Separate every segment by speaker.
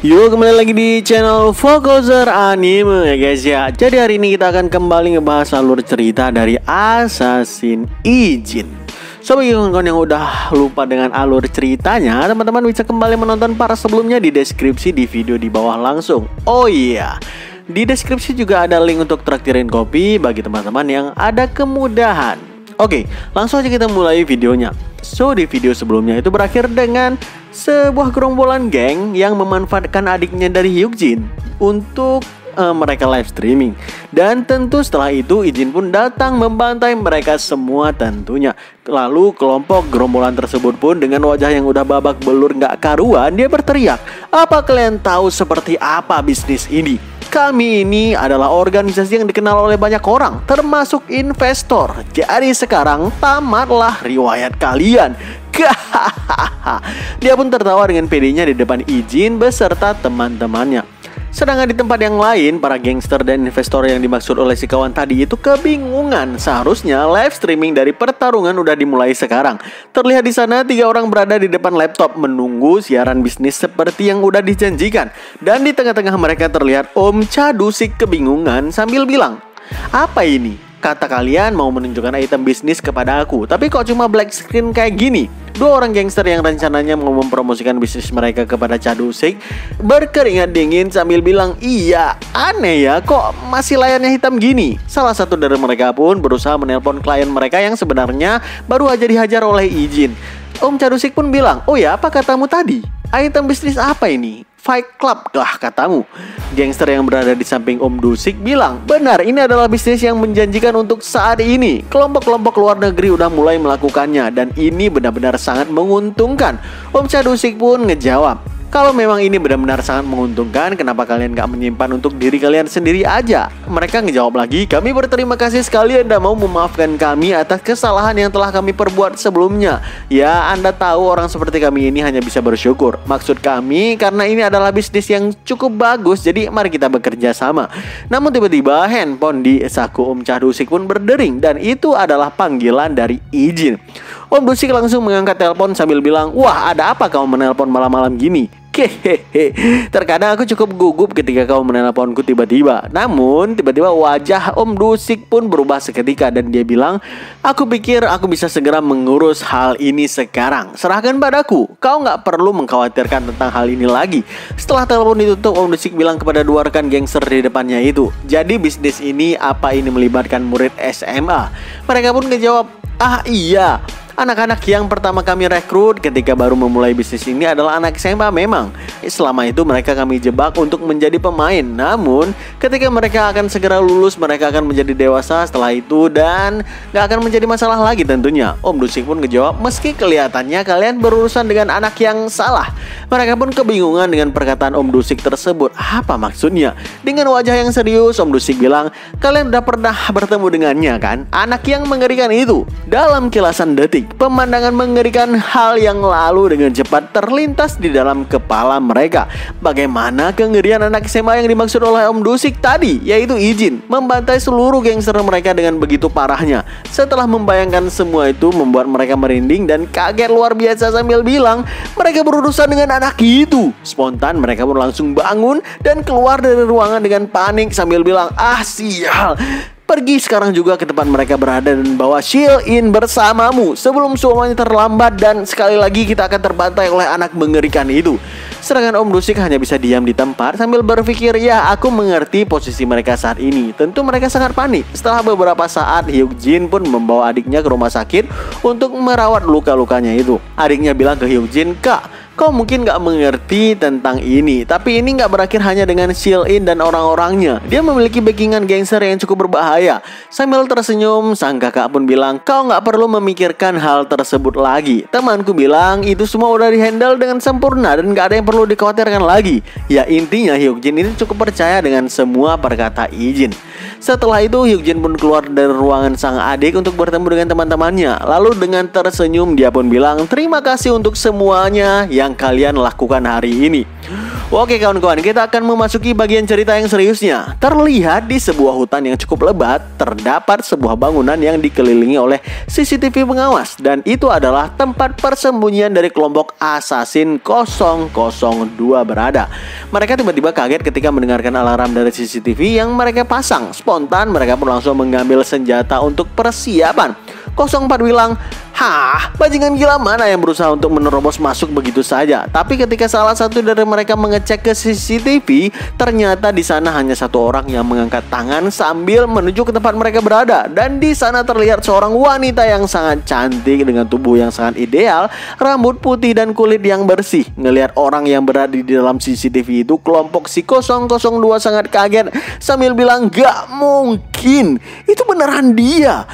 Speaker 1: Yuk kembali lagi di channel Fokuser Anime ya guys ya. Jadi hari ini kita akan kembali ngebahas alur cerita dari Assassin's Ijin. So bagi kawan-kawan yang udah lupa dengan alur ceritanya, teman-teman bisa kembali menonton para sebelumnya di deskripsi di video di bawah langsung. Oh iya, di deskripsi juga ada link untuk traktirin kopi bagi teman-teman yang ada kemudahan. Oke, langsung aja kita mulai videonya. So di video sebelumnya itu berakhir dengan sebuah gerombolan geng yang memanfaatkan adiknya dari Hyukjin untuk mereka live streaming. Dan tentu setelah itu Ijin pun datang membantai mereka semua tentunya. Lalu kelompok gerombolan tersebut pun dengan wajah yang udah babak belur gak karuan, dia berteriak, "Apa kalian tahu seperti apa bisnis ini? Kami ini adalah organisasi yang dikenal oleh banyak orang, termasuk investor. Jadi sekarang tamatlah riwayat kalian." Dia pun tertawa dengan pedenya di depan Ijin beserta teman-temannya. Sedangkan di tempat yang lain, para gangster dan investor yang dimaksud oleh si kawan tadi itu kebingungan. Seharusnya live streaming dari pertarungan udah dimulai sekarang. Terlihat di sana 3 orang berada di depan laptop menunggu siaran bisnis seperti yang udah dijanjikan. Dan di tengah-tengah mereka terlihat Om Chadusik kebingungan sambil bilang, "Apa ini? Kata kalian mau menunjukkan item bisnis kepada aku, tapi kok cuma black screen kayak gini?" 2 orang gangster yang rencananya mau mempromosikan bisnis mereka kepada Chadusik berkeringat dingin sambil bilang, "Iya, aneh ya, kok masih layarnya hitam gini?" Salah satu dari mereka pun berusaha menelpon klien mereka yang sebenarnya baru aja dihajar oleh Ijin. Om Chadusik pun bilang, "Oh ya, apa katamu tadi? Item bisnis apa ini? Fight Club lah katamu." Gangster yang berada di samping Om Dusik bilang, "Benar, ini adalah bisnis yang menjanjikan untuk saat ini. Kelompok-kelompok luar negeri udah mulai melakukannya dan ini benar-benar sangat menguntungkan." Om Chadusik pun ngejawab, "Kalau memang ini benar-benar sangat menguntungkan, kenapa kalian gak menyimpan untuk diri kalian sendiri aja?" Mereka ngejawab lagi, "Kami berterima kasih sekali Anda mau memaafkan kami atas kesalahan yang telah kami perbuat sebelumnya. Ya, Anda tahu orang seperti kami ini hanya bisa bersyukur. Maksud kami, karena ini adalah bisnis yang cukup bagus, jadi mari kita bekerja sama." Namun tiba-tiba handphone di saku Om Chadusik pun berdering dan itu adalah panggilan dari Ijin. Om Dusik langsung mengangkat telepon sambil bilang, "Wah, ada apa kau menelpon malam-malam gini?" Hehehe, terkadang aku cukup gugup ketika kau menelponku tiba-tiba. Namun tiba-tiba wajah Om Dusik pun berubah seketika dan dia bilang, "Aku pikir aku bisa segera mengurus hal ini sekarang. Serahkan padaku, kau gak perlu mengkhawatirkan tentang hal ini lagi." Setelah telepon ditutup, Om Dusik bilang kepada 2 rekan gangster di depannya itu, "Jadi bisnis ini apa ini melibatkan murid SMA?" Mereka pun ngejawab, "Ah iya, anak-anak yang pertama kami rekrut ketika baru memulai bisnis ini adalah anak SMA memang. Selama itu mereka kami jebak untuk menjadi pemain. Namun ketika mereka akan segera lulus, mereka akan menjadi dewasa setelah itu dan gak akan menjadi masalah lagi tentunya." Om Dusik pun ngejawab, "Meski kelihatannya kalian berurusan dengan anak yang salah." Mereka pun kebingungan dengan perkataan Om Dusik tersebut. Apa maksudnya? Dengan wajah yang serius, Om Dusik bilang, "Kalian udah pernah bertemu dengannya kan? Anak yang mengerikan itu." Dalam kilasan detik, pemandangan mengerikan hal yang lalu dengan cepat terlintas di dalam kepala mereka. Bagaimana kengerian anak SMA yang dimaksud oleh Om Dusik tadi, yaitu Ijin membantai seluruh gangster mereka dengan begitu parahnya. Setelah membayangkan semua itu membuat mereka merinding dan kaget luar biasa sambil bilang, mereka berurusan dengan anak itu. Spontan mereka pun langsung bangun dan keluar dari ruangan dengan panik sambil bilang, "Ah sial, pergi sekarang juga ke tempat mereka berada dan bawa Shield in bersamamu sebelum semuanya terlambat dan sekali lagi kita akan terbantai oleh anak mengerikan itu." Sedangkan Om Dusik hanya bisa diam di tempat sambil berpikir, "Ya, aku mengerti posisi mereka saat ini. Tentu mereka sangat panik." Setelah beberapa saat, Hyukjin pun membawa adiknya ke rumah sakit untuk merawat luka-lukanya itu. Adiknya bilang ke Hyukjin, "Kak, kau mungkin gak mengerti tentang ini, tapi ini gak berakhir hanya dengan Shield-in dan orang-orangnya. Dia memiliki backingan gangster yang cukup berbahaya." Sambil tersenyum, sang kakak pun bilang, "Kau gak perlu memikirkan hal tersebut lagi. Temanku bilang itu semua udah dihandle dengan sempurna dan gak ada yang perlu dikhawatirkan lagi." Ya intinya Hyukjin ini cukup percaya dengan semua perkata Ijin. Setelah itu Hyukjin pun keluar dari ruangan sang adik untuk bertemu dengan teman-temannya. Lalu dengan tersenyum dia pun bilang, "Terima kasih untuk semuanya." yang kalian lakukan hari ini. Oke kawan-kawan, kita akan memasuki bagian cerita yang seriusnya. Terlihat di sebuah hutan yang cukup lebat, terdapat sebuah bangunan yang dikelilingi oleh CCTV pengawas. Dan itu adalah tempat persembunyian dari kelompok Assassin 002 berada. Mereka tiba-tiba kaget ketika mendengarkan alarm dari CCTV yang mereka pasang. Spontan mereka pun langsung mengambil senjata untuk persiapan. 04 bilang, "Hah, bajingan gila mana yang berusaha untuk menerobos masuk begitu saja?" Tapi ketika salah satu dari mereka mengecek ke CCTV, ternyata di sana hanya satu orang yang mengangkat tangan sambil menuju ke tempat mereka berada. Dan di sana terlihat seorang wanita yang sangat cantik dengan tubuh yang sangat ideal, rambut putih dan kulit yang bersih. Ngelihat orang yang berada di dalam CCTV itu, kelompok si 002 sangat kaget sambil bilang, "Gak mungkin, itu beneran dia.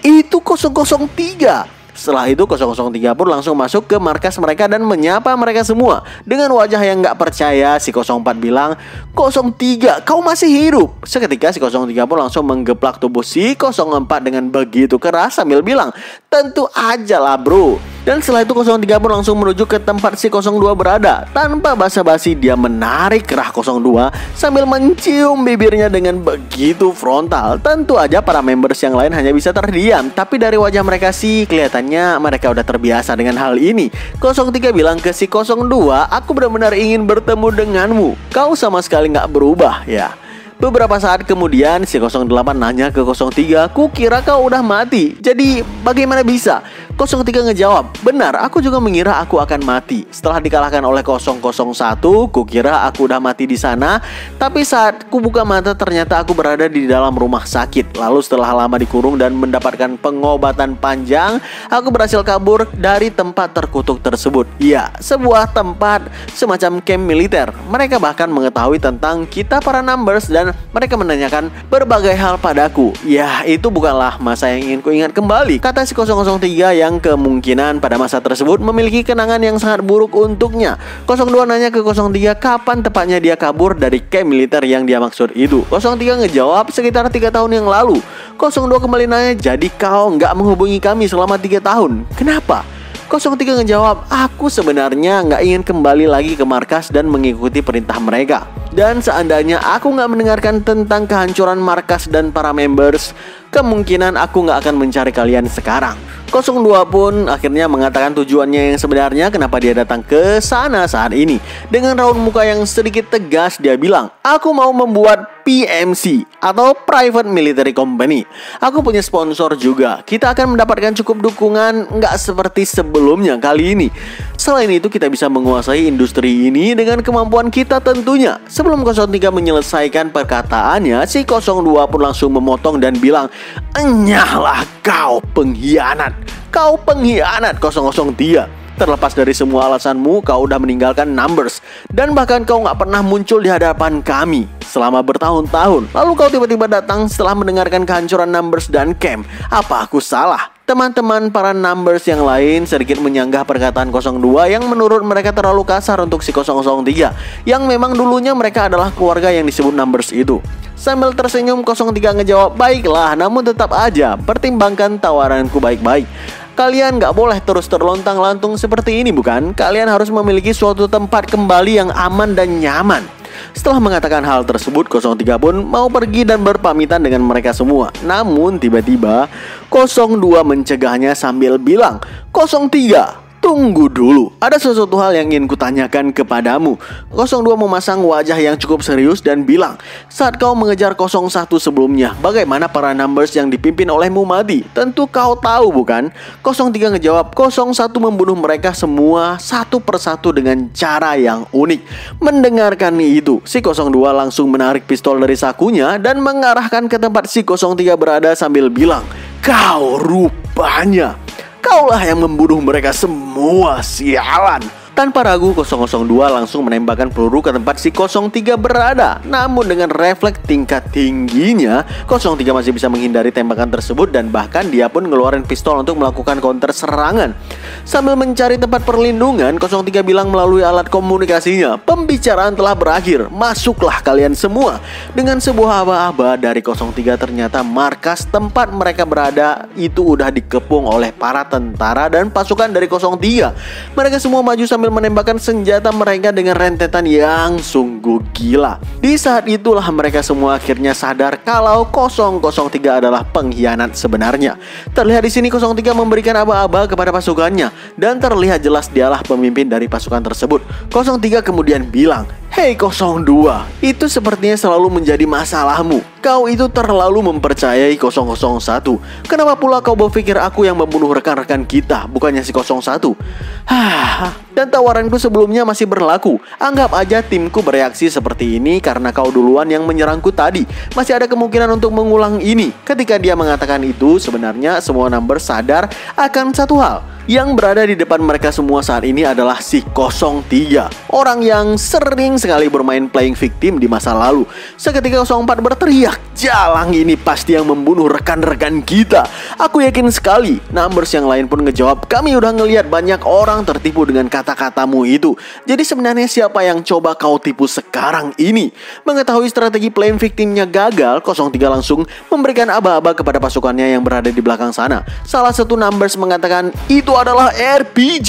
Speaker 1: Itu 003. Setelah itu 003 pun langsung masuk ke markas mereka dan menyapa mereka semua. Dengan wajah yang gak percaya, si 04 bilang, "03, kau masih hidup." Seketika si 03 pun langsung menggeplak tubuh si 04 dengan begitu keras sambil bilang, "Tentu aja lah bro." Dan setelah itu 03 pun langsung menuju ke tempat si 02 berada. Tanpa basa-basi dia menarik kerah 02 sambil mencium bibirnya dengan begitu frontal. Tentu aja para members yang lain hanya bisa terdiam. Tapi dari wajah mereka sih kelihatannya mereka udah terbiasa dengan hal ini. 03 bilang ke si 02, "Aku benar-benar ingin bertemu denganmu. Kau sama sekali gak berubah ya." Beberapa saat kemudian si 08 nanya ke 03, "Kukira kau udah mati. Jadi bagaimana bisa?" 03 ngejawab, "Benar, aku juga mengira aku akan mati. Setelah dikalahkan oleh 001, kukira aku udah mati di sana. Tapi saat ku buka mata ternyata aku berada di dalam rumah sakit. Lalu setelah lama dikurung dan mendapatkan pengobatan panjang, aku berhasil kabur dari tempat terkutuk tersebut." Ya, sebuah tempat semacam camp militer. Mereka bahkan mengetahui tentang kita para numbers dan mereka menanyakan berbagai hal padaku. Ya, itu bukanlah masa yang ingin ku ingat kembali, kata si 003 yang kemungkinan pada masa tersebut memiliki kenangan yang sangat buruk untuknya. 02 nanya ke 03 kapan tepatnya dia kabur dari camp militer yang dia maksud itu. 03 ngejawab sekitar 3 tahun yang lalu. 02 kembali nanya, "Jadi kau nggak menghubungi kami selama 3 tahun? Kenapa?" 03 ngejawab, "Aku sebenarnya nggak ingin kembali lagi ke markas dan mengikuti perintah mereka. Dan seandainya aku nggak mendengarkan tentang kehancuran markas dan para members, kemungkinan aku nggak akan mencari kalian sekarang." 02 pun akhirnya mengatakan tujuannya yang sebenarnya kenapa dia datang ke sana saat ini. Dengan raut muka yang sedikit tegas dia bilang, "Aku mau membuat PMC atau Private Military Company. Aku punya sponsor juga. Kita akan mendapatkan cukup dukungan nggak seperti sebelumnya kali ini. Selain itu kita bisa menguasai industri ini dengan kemampuan kita tentunya." Sebelum 03 menyelesaikan perkataannya, si 02 pun langsung memotong dan bilang, "Enyahlah kau pengkhianat. Kau pengkhianat 003. Terlepas dari semua alasanmu, kau udah meninggalkan numbers. Dan bahkan kau gak pernah muncul di hadapan kami selama bertahun-tahun. Lalu kau tiba-tiba datang setelah mendengarkan kehancuran numbers dan camp. Apa aku salah?" Teman-teman para numbers yang lain sedikit menyanggah perkataan 02 yang menurut mereka terlalu kasar untuk si 003, yang memang dulunya mereka adalah keluarga yang disebut numbers itu. Sambil tersenyum 03 ngejawab, "Baiklah, namun tetap aja pertimbangkan tawaranku baik-baik. Kalian gak boleh terus terlontang-lantung seperti ini bukan? Kalian harus memiliki suatu tempat kembali yang aman dan nyaman." Setelah mengatakan hal tersebut, 03 pun mau pergi dan berpamitan dengan mereka semua. Namun tiba-tiba 02 mencegahnya sambil bilang, "03, tunggu dulu, ada sesuatu hal yang ingin kutanyakan kepadamu." 02 memasang wajah yang cukup serius dan bilang, "Saat kau mengejar 01 sebelumnya, bagaimana para numbers yang dipimpin olehmu mati? Tentu kau tahu bukan?" 03 ngejawab, 01 membunuh mereka semua satu persatu dengan cara yang unik. Mendengarkan itu, si 02 langsung menarik pistol dari sakunya dan mengarahkan ke tempat si 03 berada sambil bilang, "Kau rupanya kaulah yang membunuh mereka semua, sialan." Tanpa ragu 002 langsung menembakkan peluru ke tempat si 03 berada. Namun dengan refleks tingkat tingginya, 03 masih bisa menghindari tembakan tersebut dan bahkan dia pun ngeluarin pistol untuk melakukan counter serangan. Sambil mencari tempat perlindungan, 03 bilang melalui alat komunikasinya, "Pembicaraan telah berakhir, masuklah kalian semua." Dengan sebuah aba-aba dari 03 ternyata markas tempat mereka berada itu udah dikepung oleh para tentara dan pasukan dari 03. Mereka semua maju sambil sambil menembakkan senjata mereka dengan rentetan yang sungguh gila. Di saat itulah mereka semua akhirnya sadar kalau 003 adalah pengkhianat sebenarnya. Terlihat di sini 03 memberikan aba-aba kepada pasukannya dan terlihat jelas dialah pemimpin dari pasukan tersebut. 03 kemudian bilang, "Hei 02, itu sepertinya selalu menjadi masalahmu. Kau itu terlalu mempercayai 001. Kenapa pula kau berpikir aku yang membunuh rekan-rekan kita, bukannya si 01? Dan tawaranku sebelumnya masih berlaku. Anggap aja timku bereaksi seperti ini karena kau duluan yang menyerangku tadi. Masih ada kemungkinan untuk mengulang ini." Ketika dia mengatakan itu, sebenarnya semua number sadar akan satu hal. Yang berada di depan mereka semua saat ini adalah si 03, orang yang sering sekali bermain playing victim di masa lalu. Seketika 04 berteriak, "Jalang ini pasti yang membunuh rekan-rekan kita." Aku yakin sekali. Numbers yang lain pun ngejawab, "Kami udah ngelihat banyak orang tertipu dengan kata-katamu itu. Jadi sebenarnya siapa yang coba kau tipu sekarang ini?" Mengetahui strategi playing victimnya gagal, 03 langsung memberikan aba-aba kepada pasukannya yang berada di belakang sana. Salah satu numbers mengatakan, "Itu adalah RPG."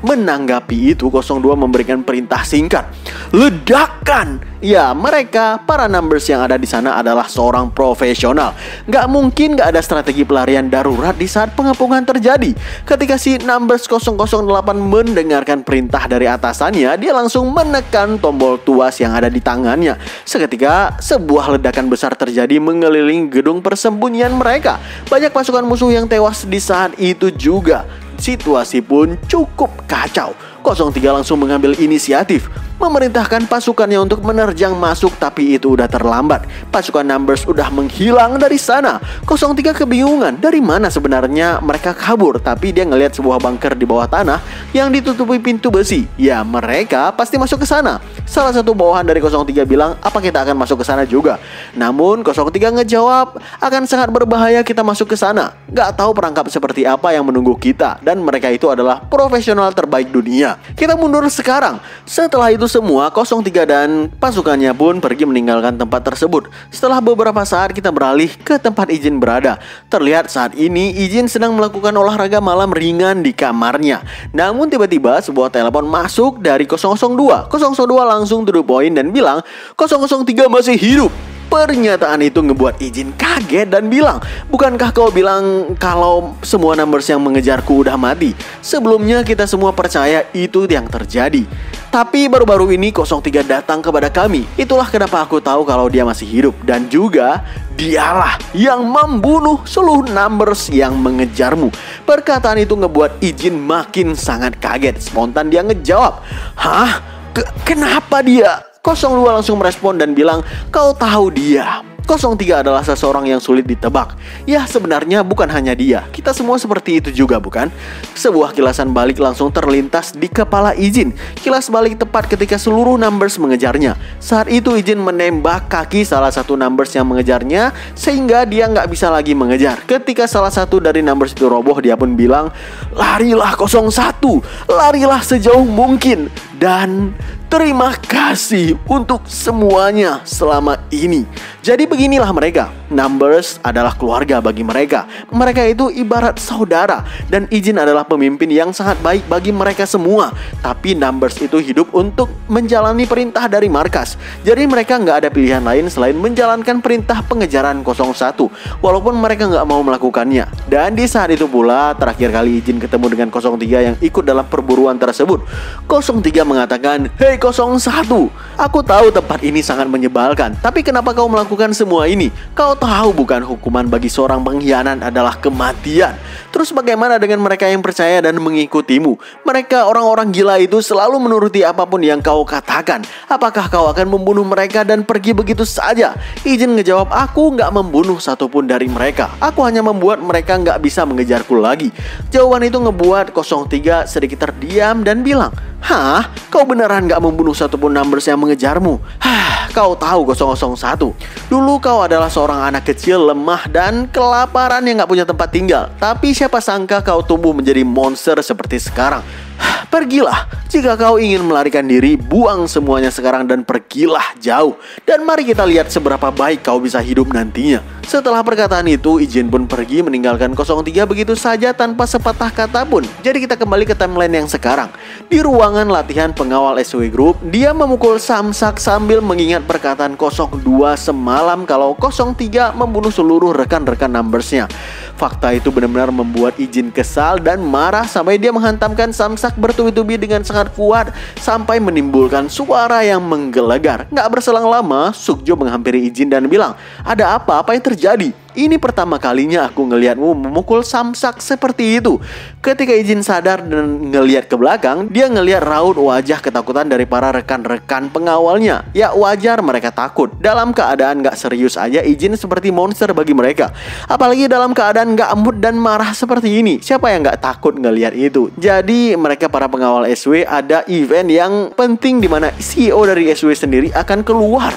Speaker 1: Menanggapi itu, 02 memberikan perintah singkat, "Ledakan!" Ya, mereka, para numbers yang ada di sana adalah seorang profesional. Gak mungkin gak ada strategi pelarian darurat di saat pengepungan terjadi. Ketika si numbers 008 mendengarkan perintah dari atasannya, dia langsung menekan tombol tuas yang ada di tangannya. Seketika, sebuah ledakan besar terjadi mengelilingi gedung persembunyian mereka. Banyak pasukan musuh yang tewas di saat itu juga. Situasi pun cukup kacau. 03 langsung mengambil inisiatif, memerintahkan pasukannya untuk menerjang masuk, tapi itu udah terlambat. Pasukan numbers udah menghilang dari sana. 03 kebingungan dari mana sebenarnya mereka kabur, tapi dia ngelihat sebuah bunker di bawah tanah yang ditutupi pintu besi. Ya, mereka pasti masuk ke sana. Salah satu bawahan dari 03 bilang, "Apa kita akan masuk ke sana juga?" Namun 03 ngejawab, "Akan sangat berbahaya kita masuk ke sana. Gak tahu perangkap seperti apa yang menunggu kita, dan mereka itu adalah profesional terbaik dunia. Kita mundur sekarang." Setelah itu semua, 03 dan pasukannya pun pergi meninggalkan tempat tersebut. Setelah beberapa saat kita beralih ke tempat Ijin berada. Terlihat saat ini Ijin sedang melakukan olahraga malam ringan di kamarnya. Namun tiba-tiba sebuah telepon masuk dari 002. 002 langsung to the point dan bilang, "003 masih hidup." Pernyataan itu ngebuat Ijin kaget dan bilang, "Bukankah kau bilang kalau semua numbers yang mengejarku udah mati? Sebelumnya kita semua percaya itu yang terjadi. Tapi baru-baru ini 03 datang kepada kami. Itulah kenapa aku tahu kalau dia masih hidup. Dan juga dialah yang membunuh seluruh numbers yang mengejarmu." Perkataan itu ngebuat Ijin makin sangat kaget. Spontan dia ngejawab, "Hah? Kenapa dia?" 02 langsung merespon dan bilang, "Kau tahu dia. 03 adalah seseorang yang sulit ditebak." Ya, sebenarnya bukan hanya dia. Kita semua seperti itu juga, bukan? Sebuah kilasan balik langsung terlintas di kepala Ijin. Kilas balik tepat ketika seluruh numbers mengejarnya. Saat itu Ijin menembak kaki salah satu numbers yang mengejarnya, sehingga dia nggak bisa lagi mengejar. Ketika salah satu dari numbers itu roboh, dia pun bilang, "Larilah 01, larilah sejauh mungkin. Dan terima kasih untuk semuanya selama ini." Jadi beginilah mereka. Numbers adalah keluarga bagi mereka. Mereka itu ibarat saudara. Dan Ijin adalah pemimpin yang sangat baik bagi mereka semua. Tapi numbers itu hidup untuk menjalani perintah dari markas. Jadi mereka nggak ada pilihan lain selain menjalankan perintah pengejaran 01. Walaupun mereka nggak mau melakukannya. Dan di saat itu pula terakhir kali Ijin ketemu dengan 03 yang ikut dalam perburuan tersebut. 03 mengatakan, "Hei 01, aku tahu tempat ini sangat menyebalkan. Tapi kenapa kau melakukan semua ini? Kau tahu bukan hukuman bagi seorang pengkhianat adalah kematian. Terus bagaimana dengan mereka yang percaya dan mengikutimu? Mereka orang-orang gila itu selalu menuruti apapun yang kau katakan. Apakah kau akan membunuh mereka dan pergi begitu saja?" Ijin ngejawab, "Aku nggak membunuh satupun dari mereka. Aku hanya membuat mereka nggak bisa mengejarku lagi." Jawaban itu ngebuat 03 sedikit terdiam dan bilang, "Hah? Kau beneran gak membunuh satupun numbers yang mengejarmu? Kau tahu 001, dulu kau adalah seorang anak kecil lemah dan kelaparan yang gak punya tempat tinggal. Tapi siapa sangka kau tumbuh menjadi monster seperti sekarang. Pergilah, jika kau ingin melarikan diri, buang semuanya sekarang dan pergilah jauh. Dan mari kita lihat seberapa baik kau bisa hidup nantinya." Setelah perkataan itu, Ijin pun pergi meninggalkan 03 begitu saja tanpa sepatah kata pun. Jadi kita kembali ke timeline yang sekarang. Di ruangan latihan pengawal SW Group, dia memukul Samsak sambil mengingat perkataan 02 semalam kalau 03 membunuh seluruh rekan-rekan numbersnya. Fakta itu benar-benar membuat Ijin kesal dan marah sampai dia menghantamkan Samsak bertubi-tubi dengan sangat kuat sampai menimbulkan suara yang menggelegar. Nggak berselang lama, Sukjo menghampiri Ijin dan bilang, "Ada apa? Apa yang terjadi? Ini pertama kalinya aku ngelihatmu memukul Samsak seperti itu." Ketika Ijin sadar dan ngelihat ke belakang, dia ngelihat raut wajah ketakutan dari para rekan-rekan pengawalnya. Ya wajar mereka takut. Dalam keadaan gak serius aja, Ijin seperti monster bagi mereka. Apalagi dalam keadaan gak mood dan marah seperti ini. Siapa yang gak takut ngelihat itu? Jadi mereka para pengawal SW ada event yang penting di mana CEO dari SW sendiri akan keluar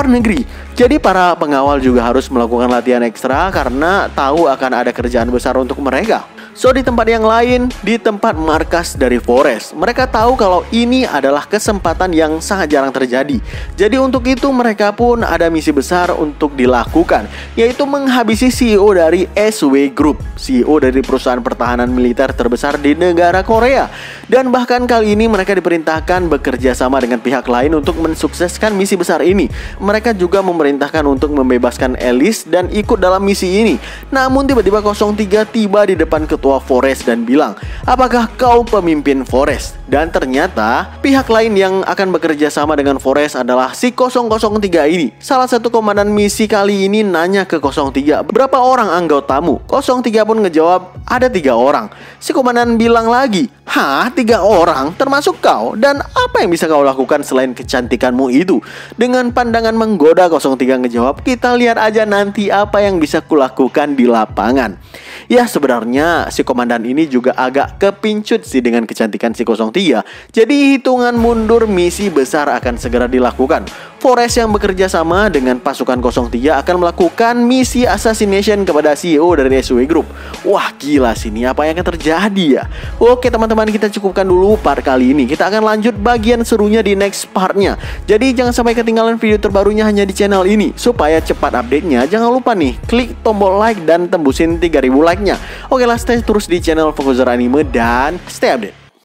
Speaker 1: negeri. Jadi para pengawal juga harus melakukan latihan ekstra karena tahu akan ada kerjaan besar untuk mereka. So di tempat yang lain, di tempat markas dari Forest, mereka tahu kalau ini adalah kesempatan yang sangat jarang terjadi. Jadi untuk itu mereka pun ada misi besar untuk dilakukan, yaitu menghabisi CEO dari SW Group, CEO dari perusahaan pertahanan militer terbesar di negara Korea. Dan bahkan kali ini mereka diperintahkan bekerja sama dengan pihak lain untuk mensukseskan misi besar ini. Mereka juga memerintahkan untuk membebaskan Alice dan ikut dalam misi ini. Namun tiba-tiba 03 tiba di depan ketua Forest dan bilang, "Apakah kau pemimpin Forest?" Dan ternyata pihak lain yang akan bekerja sama dengan Forest adalah si 003 ini. Salah satu komandan misi kali ini nanya ke 03, "Berapa orang anggotamu?" 03 pun ngejawab, "Ada 3 orang." Si komandan bilang lagi, "Hah? 3 orang? Termasuk kau? Dan apa yang bisa kau lakukan selain kecantikanmu itu?" Dengan pandangan menggoda, 03 ngejawab, "Kita lihat aja nanti apa yang bisa kulakukan di lapangan." Ya sebenarnya si komandan ini juga agak kepincut sih dengan kecantikan si 03. Jadi hitungan mundur misi besar akan segera dilakukan. Forest yang bekerja sama dengan pasukan 03 akan melakukan misi assassination kepada CEO dari SW Group. Wah gila sih, ini apa yang akan terjadi ya? Oke teman-teman, kita cukupkan dulu part kali ini. Kita akan lanjut bagian serunya di next partnya. Jadi jangan sampai ketinggalan video terbarunya hanya di channel ini. Supaya cepat update-nya, jangan lupa nih klik tombol like dan tembusin 3000 like-nya. Oke lah, stay terus di channel Fokuser Anime dan stay update.